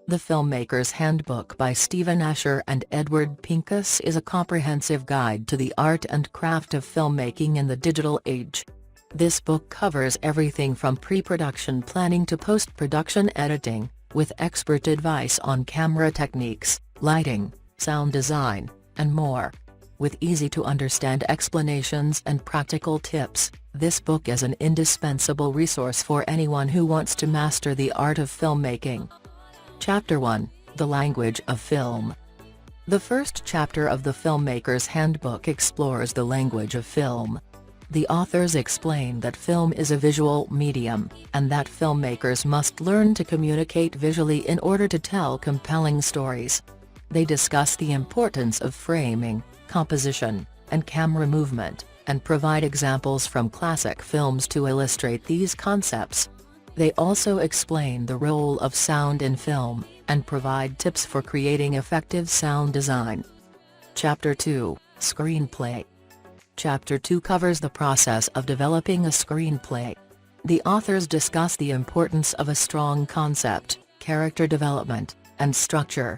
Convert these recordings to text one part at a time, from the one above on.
The Filmmaker's Handbook by Stephen Ascher and Edward Pincus is a comprehensive guide to the art and craft of filmmaking in the digital age. This book covers everything from pre-production planning to post-production editing, with expert advice on camera techniques, lighting, sound design, and more. With easy-to-understand explanations and practical tips, this book is an indispensable resource for anyone who wants to master the art of filmmaking. Chapter 1, The Language of Film. The first chapter of the Filmmaker's Handbook explores the language of film. The authors explain that film is a visual medium, and that filmmakers must learn to communicate visually in order to tell compelling stories. They discuss the importance of framing, composition, and camera movement, and provide examples from classic films to illustrate these concepts. They also explain the role of sound in film, and provide tips for creating effective sound design. Chapter 2, Screenplay. Chapter 2 covers the process of developing a screenplay. The authors discuss the importance of a strong concept, character development, and structure.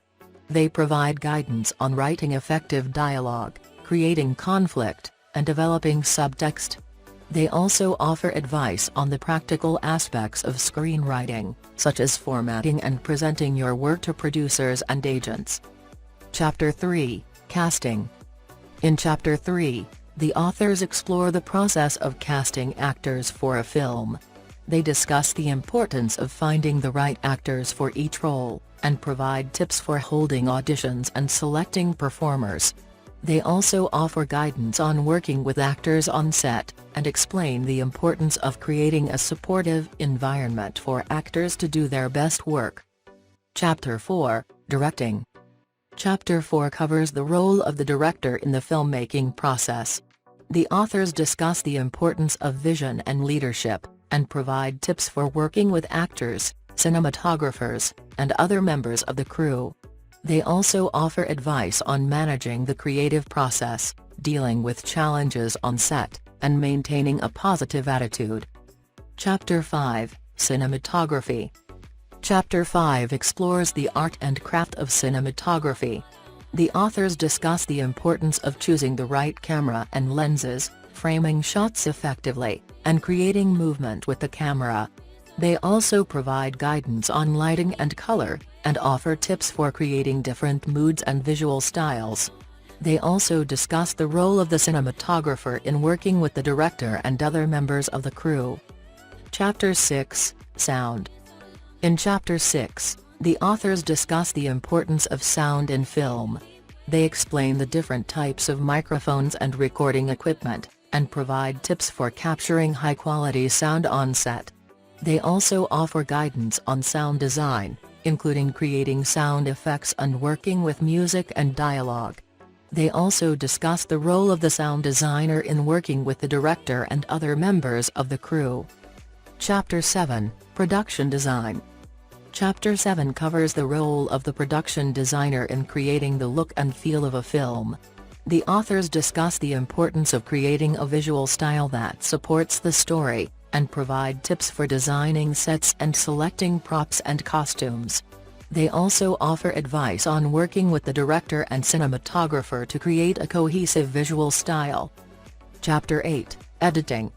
They provide guidance on writing effective dialogue, creating conflict, and developing subtext. They also offer advice on the practical aspects of screenwriting, such as formatting and presenting your work to producers and agents. Chapter 3, Casting. In Chapter 3, the authors explore the process of casting actors for a film. They discuss the importance of finding the right actors for each role, and provide tips for holding auditions and selecting performers. They also offer guidance on working with actors on set, and explain the importance of creating a supportive environment for actors to do their best work. Chapter 4, Directing. Chapter 4 covers the role of the director in the filmmaking process. The authors discuss the importance of vision and leadership, and provide tips for working with actors, cinematographers, and other members of the crew. They also offer advice on managing the creative process, dealing with challenges on set, and maintaining a positive attitude. Chapter 5, Cinematography. Chapter 5 explores the art and craft of cinematography. The authors discuss the importance of choosing the right camera and lenses, framing shots effectively, and creating movement with the camera. They also provide guidance on lighting and color, and offer tips for creating different moods and visual styles. They also discuss the role of the cinematographer in working with the director and other members of the crew. Chapter 6, Sound. In Chapter 6, the authors discuss the importance of sound in film. They explain the different types of microphones and recording equipment, and provide tips for capturing high-quality sound on set. They also offer guidance on sound design, including creating sound effects and working with music and dialogue. They also discuss the role of the sound designer in working with the director and other members of the crew. Chapter 7, Production Design. Chapter 7 covers the role of the production designer in creating the look and feel of a film. The authors discuss the importance of creating a visual style that supports the story, and provide tips for designing sets and selecting props and costumes. They also offer advice on working with the director and cinematographer to create a cohesive visual style. Chapter 8, Editing.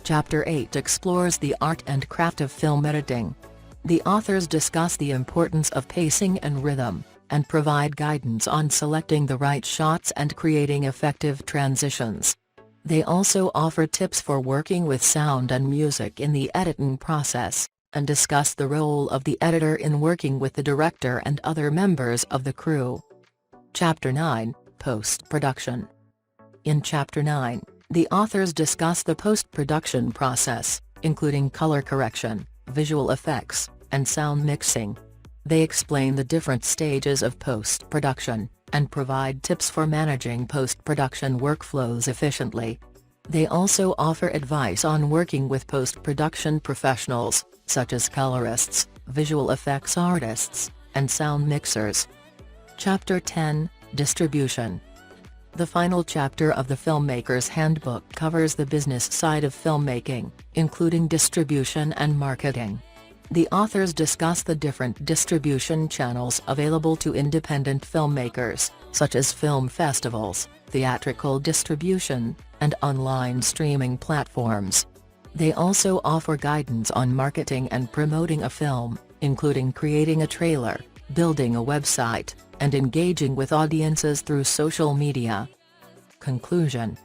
Chapter 8 explores the art and craft of film editing. The authors discuss the importance of pacing and rhythm, and provide guidance on selecting the right shots and creating effective transitions. They also offer tips for working with sound and music in the editing process, and discuss the role of the editor in working with the director and other members of the crew. Chapter 9, Post-Production. In Chapter 9, the authors discuss the post-production process, including color correction, visual effects, and sound mixing. They explain the different stages of post-production, and provide tips for managing post-production workflows efficiently. They also offer advice on working with post-production professionals, such as colorists, visual effects artists, and sound mixers. Chapter 10, Distribution. The final chapter of the Filmmaker's Handbook covers the business side of filmmaking, including distribution and marketing. The authors discuss the different distribution channels available to independent filmmakers, such as film festivals, theatrical distribution, and online streaming platforms. They also offer guidance on marketing and promoting a film, including creating a trailer, building a website, and engaging with audiences through social media. Conclusion.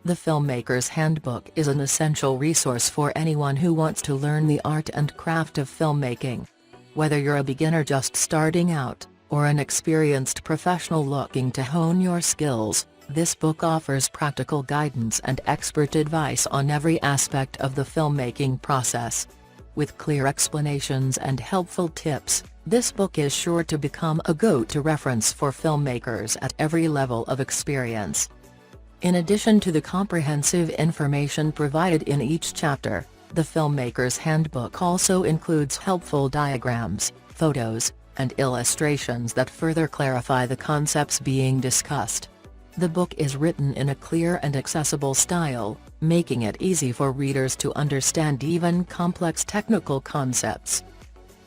The Filmmaker's Handbook is an essential resource for anyone who wants to learn the art and craft of filmmaking. Whether you're a beginner just starting out, or an experienced professional looking to hone your skills, this book offers practical guidance and expert advice on every aspect of the filmmaking process. With clear explanations and helpful tips, this book is sure to become a go-to reference for filmmakers at every level of experience. In addition to the comprehensive information provided in each chapter, the Filmmaker's Handbook also includes helpful diagrams, photos, and illustrations that further clarify the concepts being discussed. The book is written in a clear and accessible style, making it easy for readers to understand even complex technical concepts.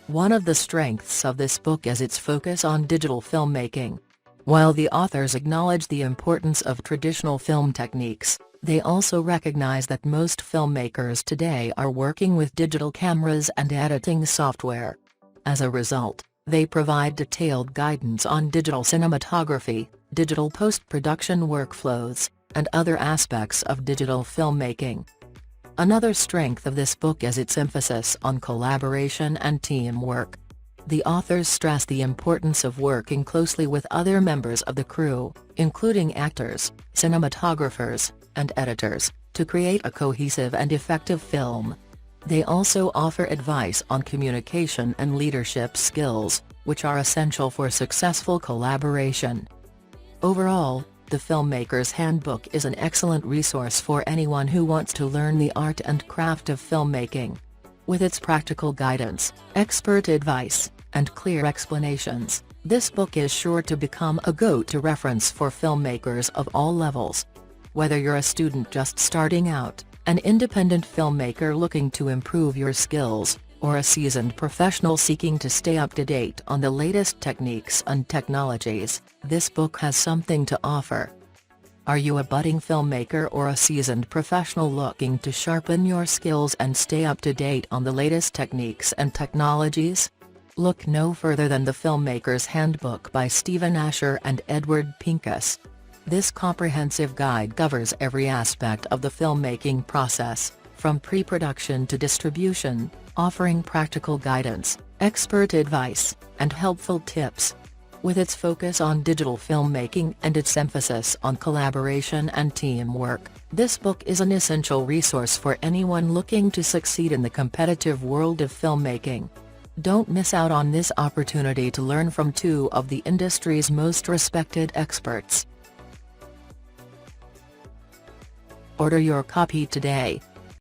One of the strengths of this book is its focus on digital filmmaking. While the authors acknowledge the importance of traditional film techniques, they also recognize that most filmmakers today are working with digital cameras and editing software. As a result, they provide detailed guidance on digital cinematography, digital post-production workflows, and other aspects of digital filmmaking. Another strength of this book is its emphasis on collaboration and teamwork. The authors stress the importance of working closely with other members of the crew, including actors, cinematographers, and editors, to create a cohesive and effective film. They also offer advice on communication and leadership skills, which are essential for successful collaboration. Overall, the Filmmaker's Handbook is an excellent resource for anyone who wants to learn the art and craft of filmmaking. With its practical guidance, expert advice, and clear explanations, this book is sure to become a go-to reference for filmmakers of all levels. Whether you're a student just starting out, an independent filmmaker looking to improve your skills, or a seasoned professional seeking to stay up to date on the latest techniques and technologies, this book has something to offer. Are you a budding filmmaker or a seasoned professional looking to sharpen your skills and stay up to date on the latest techniques and technologies? Look no further than The Filmmaker's Handbook by Ascher and Edward Pincus. This comprehensive guide covers every aspect of the filmmaking process, from pre-production to distribution, offering practical guidance, expert advice, and helpful tips. With its focus on digital filmmaking and its emphasis on collaboration and teamwork, this book is an essential resource for anyone looking to succeed in the competitive world of filmmaking. Don't miss out on this opportunity to learn from two of the industry's most respected experts. Order your copy today.